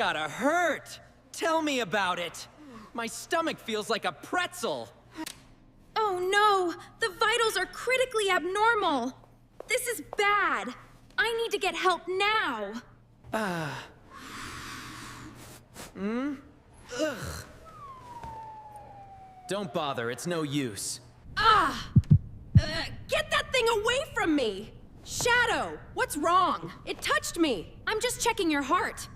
gotta hurt! Tell me about it! My stomach feels like a pretzel! Oh no! The vitals are critically abnormal! This is bad! I need to get help now! Ugh. Don't bother, it's no use. Get that thing away from me! Shadow, what's wrong? It touched me! I'm just checking your heart.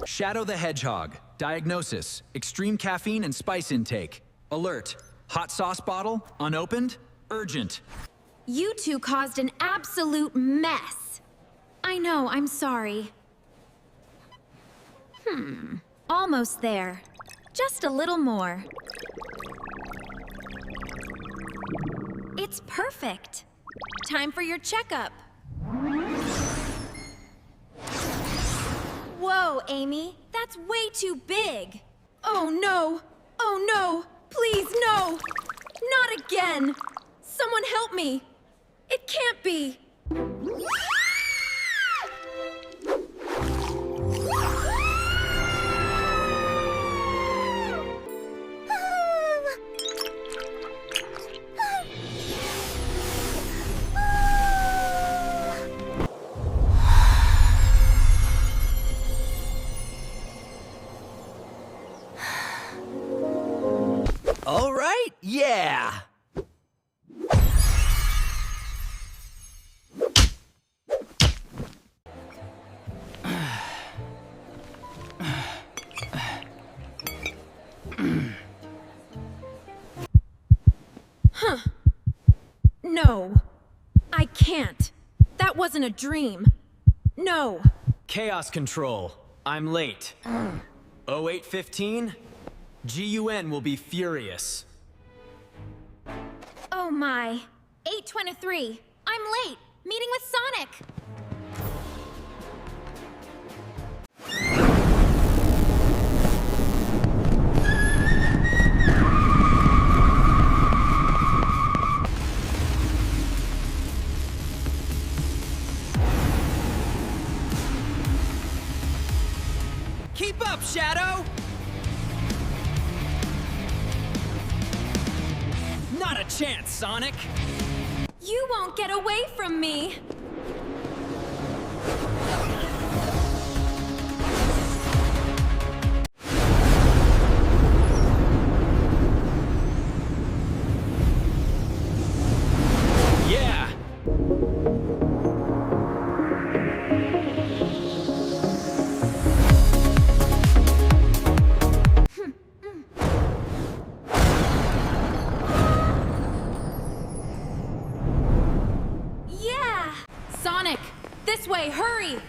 Shadow the Hedgehog. Diagnosis: extreme caffeine and spice intake. Alert: hot sauce bottle, unopened, urgent. You two caused an absolute mess. I know, I'm sorry. Almost there. Just a little more. It's perfect. Time for your checkup. Whoa, Amy, that's way too big. Oh no! Oh no! Please, no! Not again! Someone help me! It can't be! All right, yeah! No. I can't. That wasn't a dream. No. Chaos Control. I'm late. 0815? GUN will be furious. Oh my. 8:23. I'm late. Meeting with Sonic. Keep up, Shadow! Not a chance, Sonic! You won't get away from me! Yeah! Sonic! This way, hurry!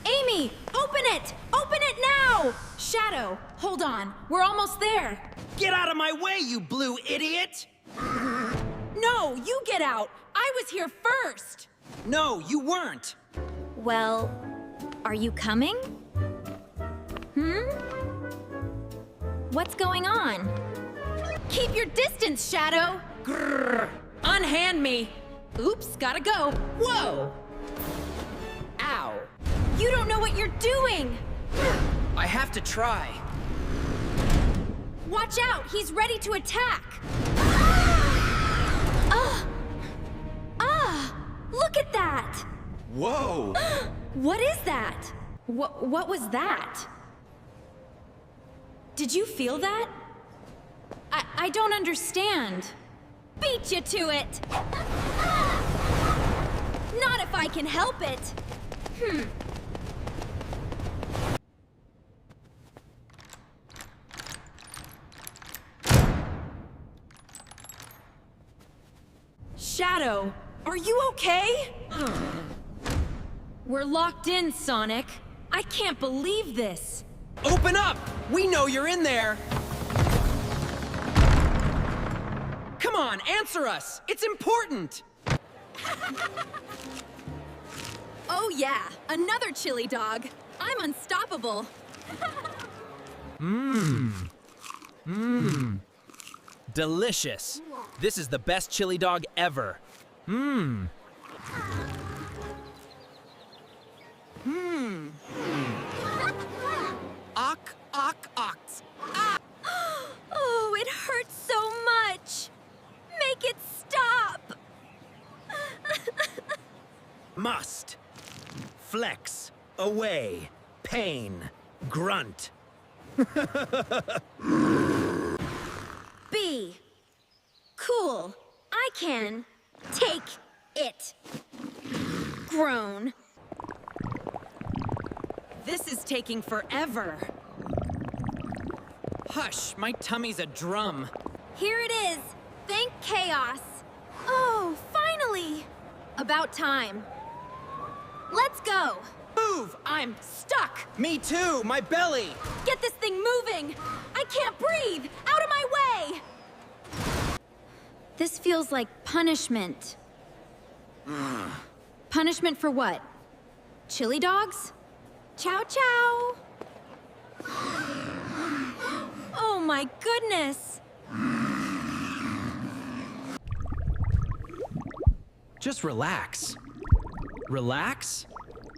Amy, open it! Open it now! Shadow, hold on. We're almost there. Get out of my way, you blue idiot! No, you get out! I was here first! No, you weren't! Well, are you coming? What's going on? Keep your distance, Shadow! Grrr! Unhand me! Oops, gotta go. Whoa! Ow. You don't know what you're doing! I have to try. Watch out, he's ready to attack! Look at that! Whoa! What is that? What was that? Did you feel that? I don't understand. Beat you to it! Not if I can help it! Shadow, are you okay? We're locked in, Sonic. I can't believe this. Open up! We know you're in there! Come on, answer us! It's important! Oh yeah, another chili dog. I'm unstoppable. Delicious. This is the best chili dog ever. Ock, ock, ox. Oh, it hurts so much. Make it stop. Must. Flex. Away. Pain. Grunt. B. Cool. I can take it. Groan. This is taking forever. Hush, my tummy's a drum. Here it is. Thank chaos. Oh, finally. About time. Let's go. Move! I'm stuck! Me too, my belly. Get this thing moving. I can't breathe. Out of my way. This feels like punishment. Punishment for what? Chili dogs? Chow chow. Oh my goodness. Just relax. Relax?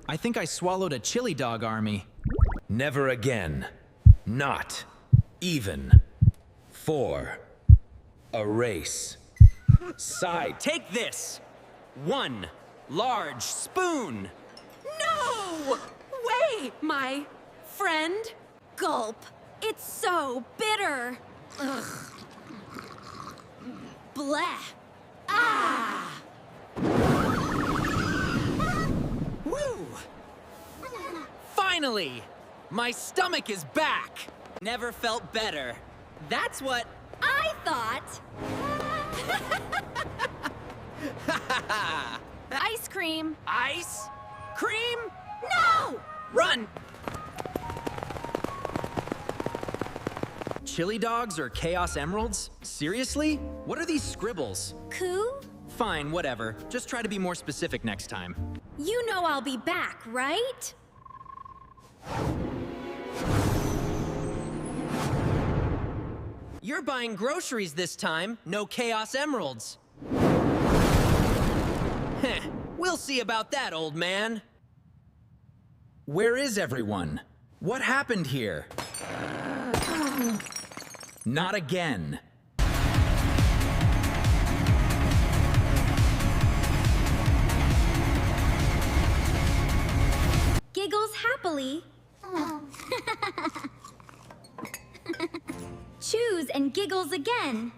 I think I swallowed a chili dog army. Never again. Not even for a race. Side. Take this. 1 large spoon. No! Way, my friend. Gulp. It's so bitter. Ugh. Bleh. Ah! Woo! Finally! My stomach is back! Never felt better. That's what... I thought. Ice cream. Ice? Cream? No! Run! Chili dogs or chaos emeralds? Seriously? What are these scribbles? Coup? Fine, whatever. Just try to be more specific next time. You know I'll be back, right? You're buying groceries this time, no chaos emeralds. Heh, we'll see about that, old man. Where is everyone? What happened here? Not again. Giggles happily. Chews and giggles again.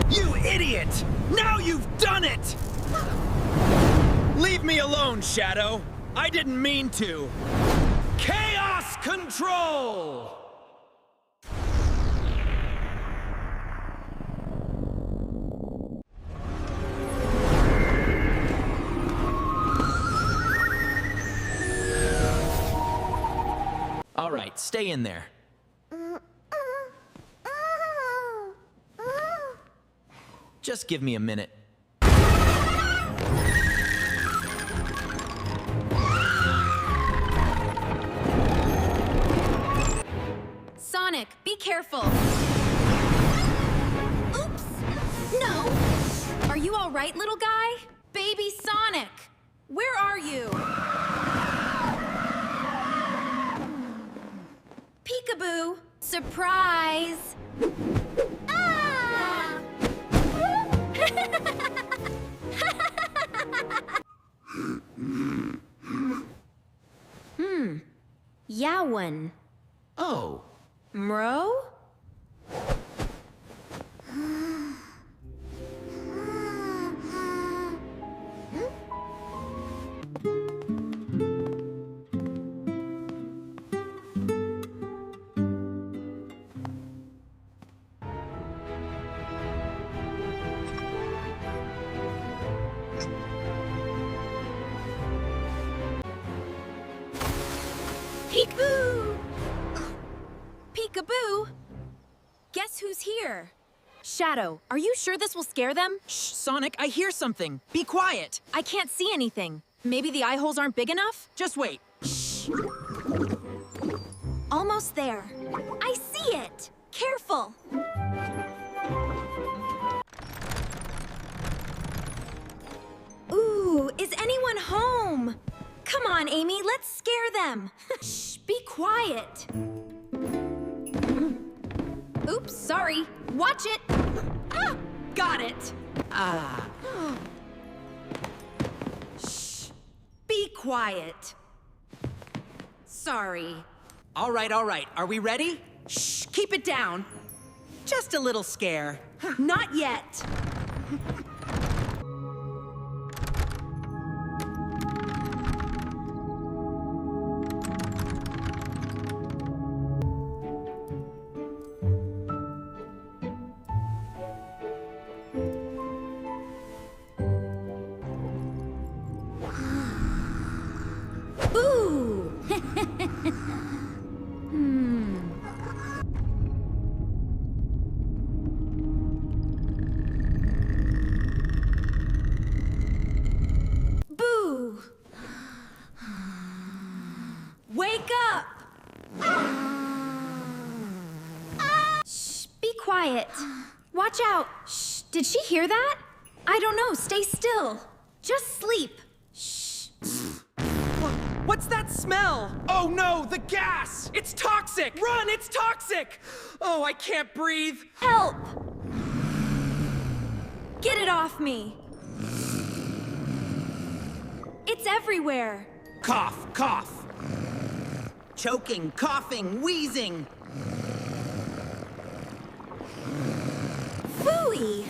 You idiot! Now you've done it! Leave me alone, Shadow. I didn't mean to. Chaos control! All right, stay in there. Just give me a minute. Sonic, be careful. Oops! No! Are you all right, little guy? Baby Sonic! Where are you? Peekaboo! Surprise! Ah! Yowen. Oh, Mro? Peekaboo! Peekaboo! Guess who's here? Shadow, are you sure this will scare them? Shh, Sonic, I hear something. Be quiet. I can't see anything. Maybe the eye holes aren't big enough? Just wait. Almost there. I see it! Careful! Ooh, is anyone home? Come on, Amy, let's scare them. Shh, be quiet. Oops, sorry. Watch it. Ah, got it. Shh. Be quiet. Sorry. All right. Are we ready? Shh, keep it down. Just a little scare. Not yet. Boo! Boo! Wake up! Shh, be quiet. Watch out. Shh, did she hear that? I don't know, stay still. Just sleep. Shh. What's that smell? Oh no, the gas! It's toxic! Run, it's toxic! Oh, I can't breathe. Help! Get it off me! It's everywhere! Cough. Choking, coughing, wheezing. Phooey!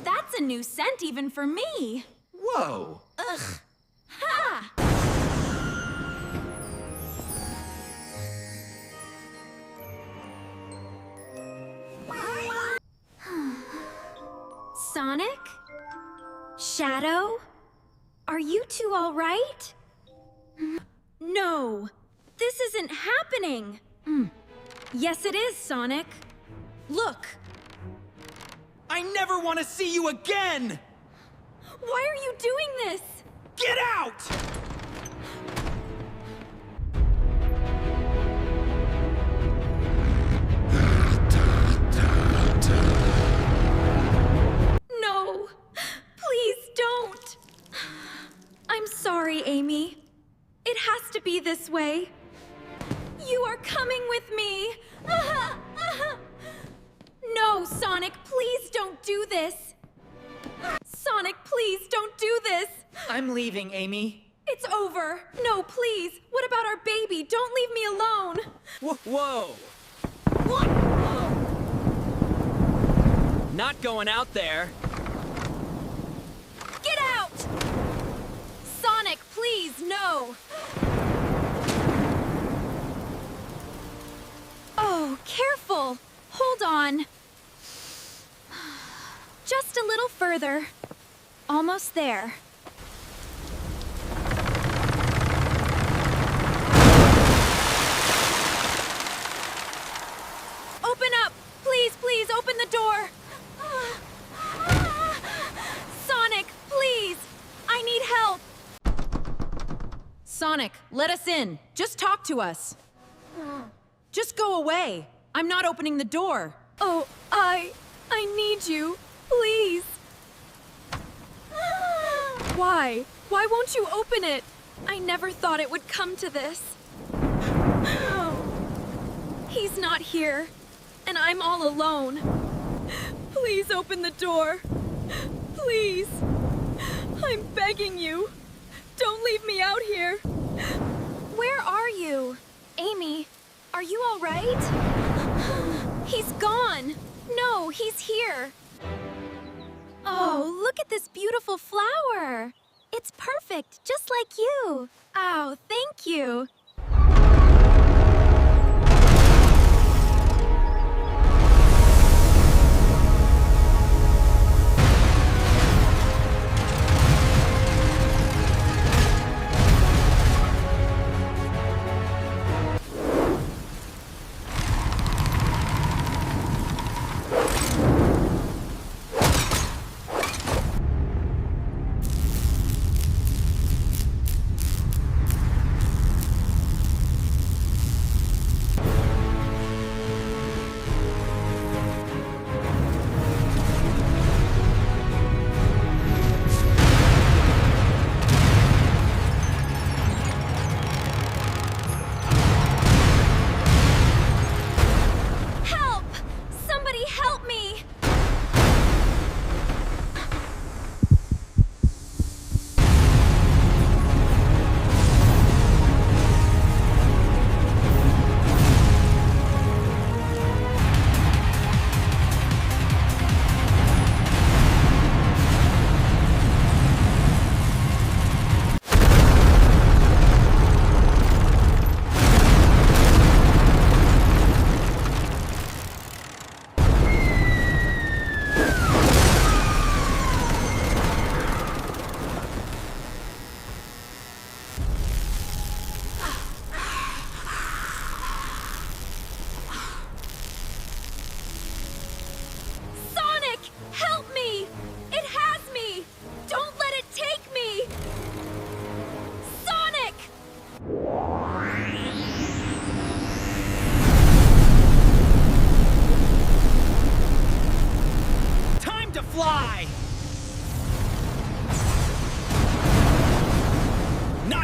That's a new scent even for me! Whoa. Ugh! Ha! Sonic? Shadow? Are you two all right? No! This isn't happening! Yes, it is, Sonic. Look! I never want to see you again! Why are you doing this? Get out! No! Please don't! I'm sorry, Amy. It has to be this way. You are coming with me! No, Sonic, please don't do this! Sonic, please don't do this! I'm leaving, Amy. It's over! No, please! What about our baby? Don't leave me alone! Whoa! Not going out there. Get out! Sonic, please, no! Oh, careful! Hold on. Just a little further. Almost there. Open up! Please, open the door! Sonic, please! I need help! Sonic, let us in. Just talk to us. Just go away. I'm not opening the door. Oh, I need you. Please. Why? Why won't you open it? I never thought it would come to this. He's not here, and I'm all alone. Please open the door. Please. I'm begging you. Don't leave me out here. Where are you? Amy, are you all right? He's gone. No, he's here. Oh, look at this beautiful flower. It's perfect, just like you. Oh, thank you.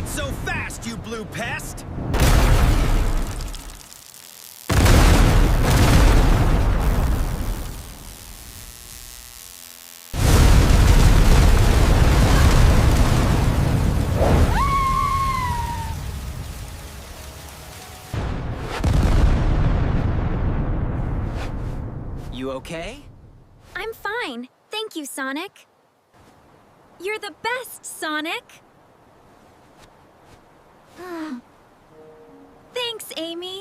Not so fast, you blue pest! You okay? I'm fine. Thank you, Sonic. You're the best, Sonic. Thanks, Amy.